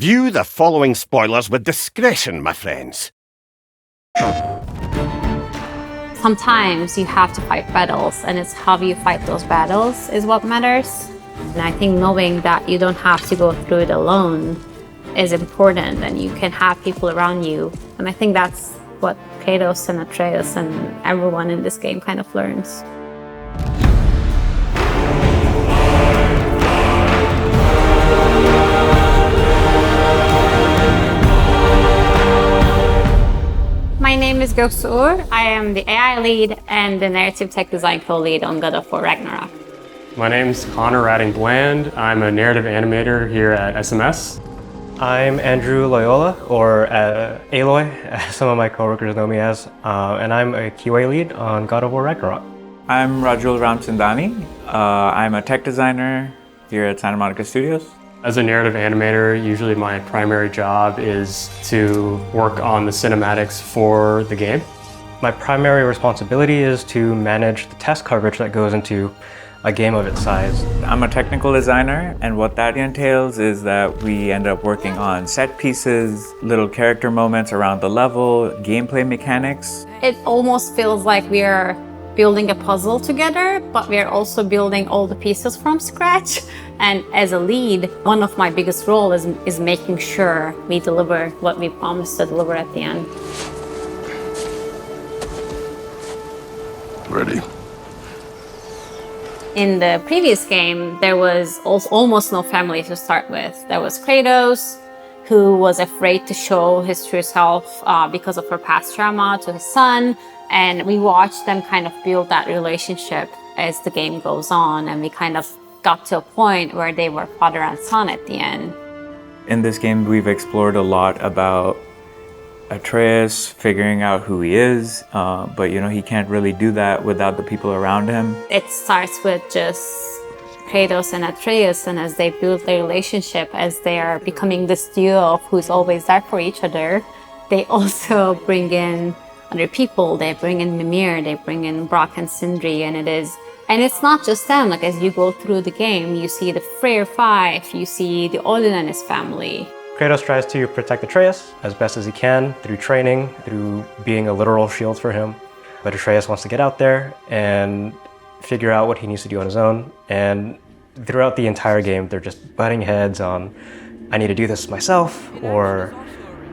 View the following spoilers with discretion, my friends. Sometimes you have to fight battles, and it's how you fight those battles is what matters. And I think knowing that you don't have to go through it alone is important, and you can have people around you. And I think that's what Kratos and Atreus and everyone in this game kind of learns. My name is GOWR. I am the AI lead and the narrative tech design co-lead on God of War Ragnarok. My name's Connor Radding-Bland. I'm a narrative animator here at SMS. I'm Andrew Loyola, or Aloy, as some of my coworkers know me as, and I'm a QA lead on God of War Ragnarok. I'm Rajul Ramchandani. I'm a tech designer here at Santa Monica Studios. As a narrative animator, usually my primary job is to work on the cinematics for the game. My primary responsibility is to manage the test coverage that goes into a game of its size. I'm a technical designer, and what that entails is that we end up working on set pieces, little character moments around the level, gameplay mechanics. It almost feels like we are building a puzzle together, but we are also building all the pieces from scratch. And as a lead, one of my biggest roles is making sure we deliver what we promised to deliver at the end. Ready. In the previous game, there was almost no family to start with. There was Kratos, who was afraid to show his true self because of her past trauma to his son. And we watched them kind of build that relationship as the game goes on. And we kind of got to a point where they were father and son at the end. In this game, we've explored a lot about Atreus figuring out who he is, but he can't really do that without the people around him. It starts with just Kratos and Atreus, and as they build their relationship, as they are becoming this duo of who's always there for each other, they also bring in other people. They bring in Mémir, they bring in Brok and Sindri, and it's not just them. Like, as you go through the game, you see the Freyr Five, you see the Odin and his family. Kratos tries to protect Atreus as best as he can through training, through being a literal shield for him. But Atreus wants to get out there and figure out what he needs to do on his own. And throughout the entire game, they're just butting heads on, I need to do this myself, or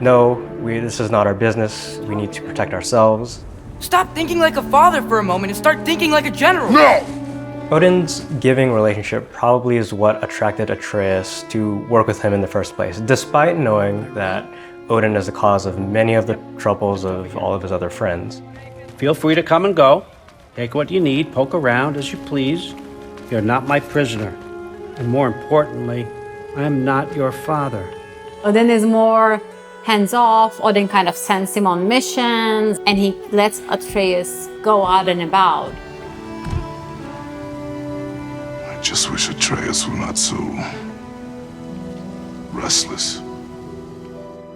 no, this is not our business. We need to protect ourselves. Stop thinking like a father for a moment and start thinking like a general. No! Odin's giving relationship probably is what attracted Atreus to work with him in the first place, despite knowing that Odin is the cause of many of the troubles of all of his other friends. Feel free to come and go. Take what you need, poke around as you please. You're not my prisoner. And more importantly, I'm not your father. Odin is more hands-off. Odin kind of sends him on missions, and he lets Atreus go out and about. I just wish Atreus were not so restless.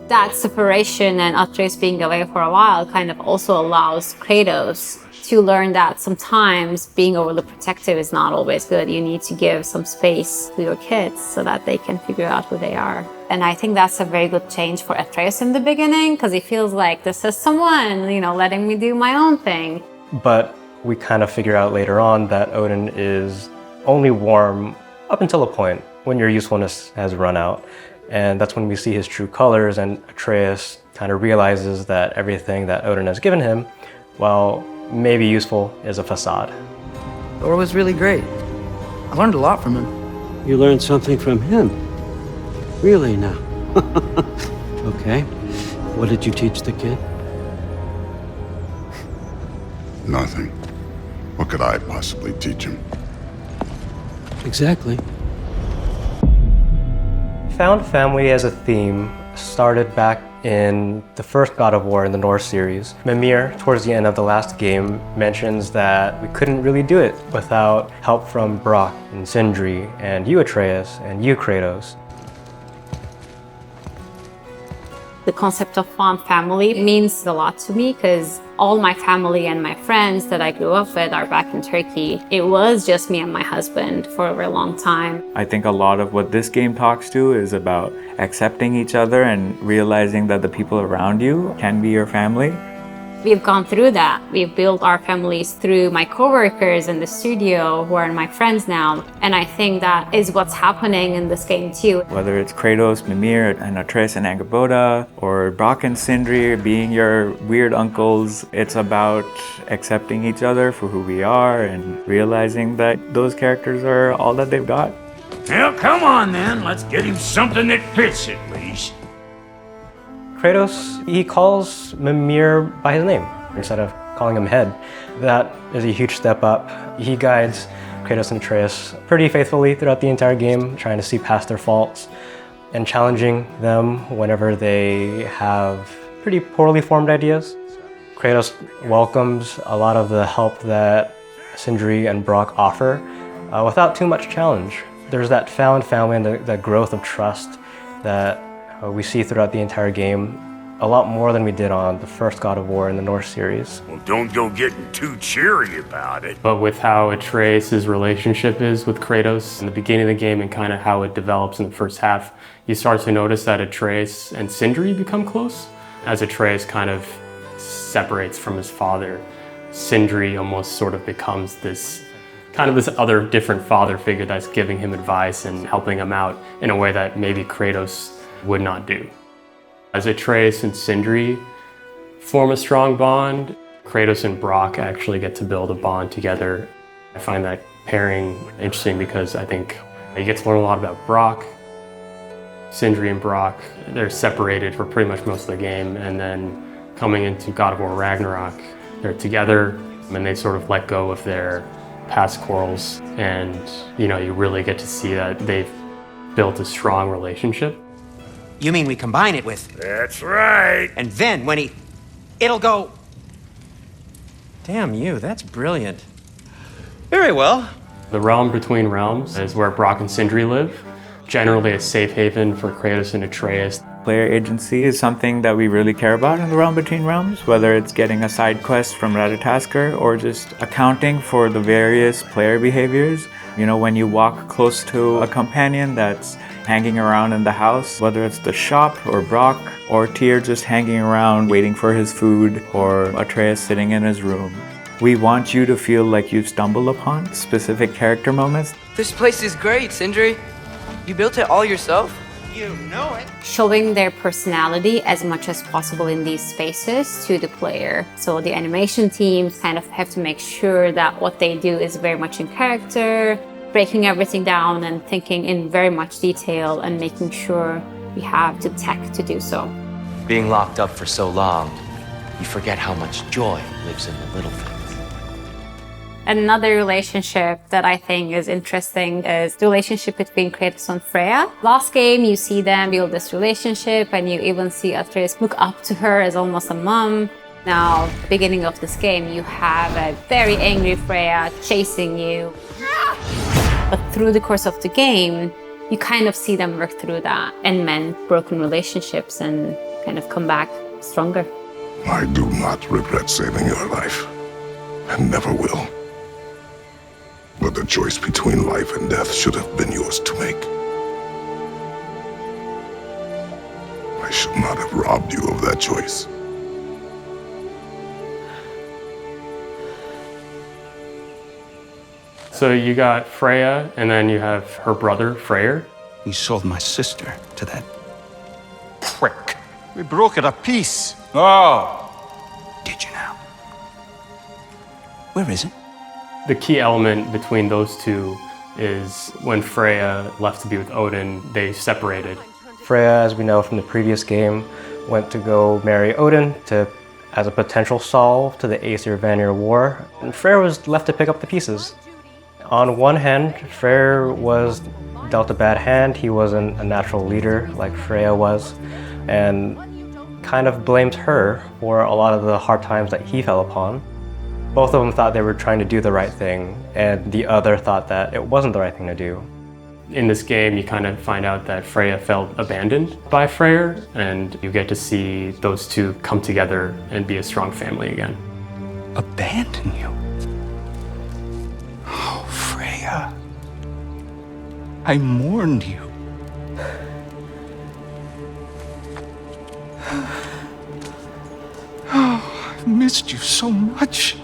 That separation and Atreus being away for a while kind of also allows Kratos to learn that sometimes being overly protective is not always good. You need to give some space to your kids so that they can figure out who they are. And I think that's a very good change for Atreus in the beginning, because he feels like this is someone, letting me do my own thing. But we kind of figure out later on that Odin is only warm up until a point when your usefulness has run out. And that's when we see his true colors, and Atreus kind of realizes that everything that Odin has given him, while maybe useful, is a facade. Thor was really great. I learned a lot from him. You learned something from him? Really now? Okay. What did you teach the kid? Nothing. What could I possibly teach him? Exactly. Found family as a theme started back in the first God of War in the Norse series. Mémir, towards the end of the last game, mentions that we couldn't really do it without help from Brok and Sindri and you, Atreus, and you, Kratos. The concept of found family means a lot to me, because all my family and my friends that I grew up with are back in Turkey. It was just me and my husband for a very long time. I think a lot of what this game talks to is about accepting each other and realizing that the people around you can be your family. We've gone through that. We've built our families through my coworkers in the studio who are my friends now. And I think that is what's happening in this game too. Whether it's Kratos, Mimir, and Atreus and Angrboda, or Brock and Sindri being your weird uncles, it's about accepting each other for who we are and realizing that those characters are all that they've got. Well, come on then. Let's get him something that fits at least. Kratos, he calls Mimir by his name instead of calling him Head. That is a huge step up. He guides Kratos and Atreus pretty faithfully throughout the entire game, trying to see past their faults and challenging them whenever they have pretty poorly formed ideas. Kratos welcomes a lot of the help that Sindri and Brock offer without too much challenge. There's that found family and the growth of trust that we see throughout the entire game, a lot more than we did on the first God of War in the Norse series. Well, don't go getting too cheery about it. But with how Atreus' relationship is with Kratos in the beginning of the game and kind of how it develops in the first half, you start to notice that Atreus and Sindri become close. As Atreus kind of separates from his father, Sindri almost sort of becomes this other different father figure that's giving him advice and helping him out in a way that maybe Kratos would not do. As Atreus and Sindri form a strong bond, Kratos and Brock actually get to build a bond together. I find that pairing interesting because I think you get to learn a lot about Brock. Sindri and Brock, they're separated for pretty much most of the game, and then coming into God of War Ragnarok, they're together and they sort of let go of their past quarrels, and you really get to see that they've built a strong relationship. You mean we combine it with... That's right. And then when it'll go... Damn you, that's brilliant. Very well. The realm between realms is where Brock and Sindri live. Generally a safe haven for Kratos and Atreus. Player agency is something that we really care about in the realm between realms, whether it's getting a side quest from Ratatoskr or just accounting for the various player behaviors. When you walk close to a companion that's hanging around in the house, whether it's the shop or Brock or Tyr just hanging around waiting for his food or Atreus sitting in his room. We want you to feel like you've stumbled upon specific character moments. This place is great, Sindri. You built it all yourself? You know it. Showing their personality as much as possible in these spaces to the player. So the animation teams kind of have to make sure that what they do is very much in character, breaking everything down and thinking in very much detail and making sure we have the tech to do so. Being locked up for so long, you forget how much joy lives in the little things. Another relationship that I think is interesting is the relationship between Kratos and Freya. Last game, you see them build this relationship and you even see Atreus look up to her as almost a mom. Now, beginning of this game, you have a very angry Freya chasing you. But through the course of the game, you kind of see them work through that and mend broken relationships and kind of come back stronger. I do not regret saving your life, and never will. But the choice between life and death should have been yours to make. I should not have robbed you of that choice. So you got Freya, and then you have her brother, Freyr. We sold my sister to that prick. We broke it a piece. Oh. Did you now? Where is it? The key element between those two is when Freya left to be with Odin, they separated. Freya, as we know from the previous game, went to go marry Odin as a potential solve to the Aesir-Vanir War, and Freyr was left to pick up the pieces. On one hand, Freyr was dealt a bad hand. He wasn't a natural leader like Freya was, and kind of blamed her for a lot of the hard times that he fell upon. Both of them thought they were trying to do the right thing, and the other thought that it wasn't the right thing to do. In this game, you kind of find out that Freya felt abandoned by Freyr, and you get to see those two come together and be a strong family again. abandon you. Oh, Freya. I mourned you. Oh, I've missed you so much.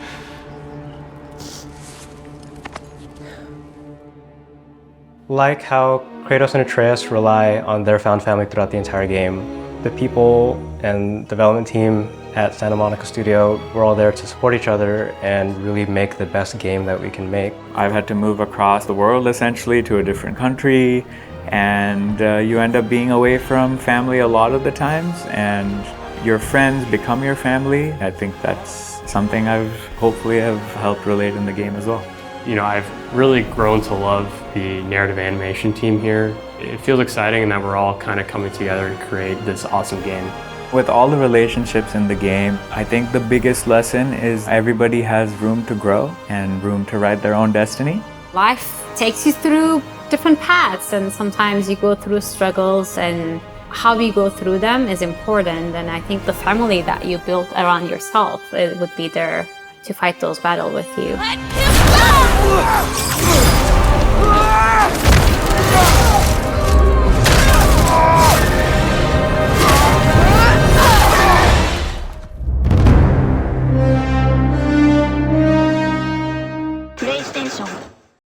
Like how Kratos and Atreus rely on their found family throughout the entire game, the people and development team at Santa Monica Studio, we're all there to support each other and really make the best game that we can make. I've had to move across the world essentially to a different country, and you end up being away from family a lot of the times, and your friends become your family. I think that's something I've hopefully have helped relate in the game as well. You know, I've really grown to love the narrative animation team here. It feels exciting in that we're all kind of coming together to create this awesome game. With all the relationships in the game, I think the biggest lesson is everybody has room to grow and room to write their own destiny. Life takes you through different paths, and sometimes you go through struggles, and how you go through them is important. And I think the family that you built around yourself, it would be there to fight those battles with you.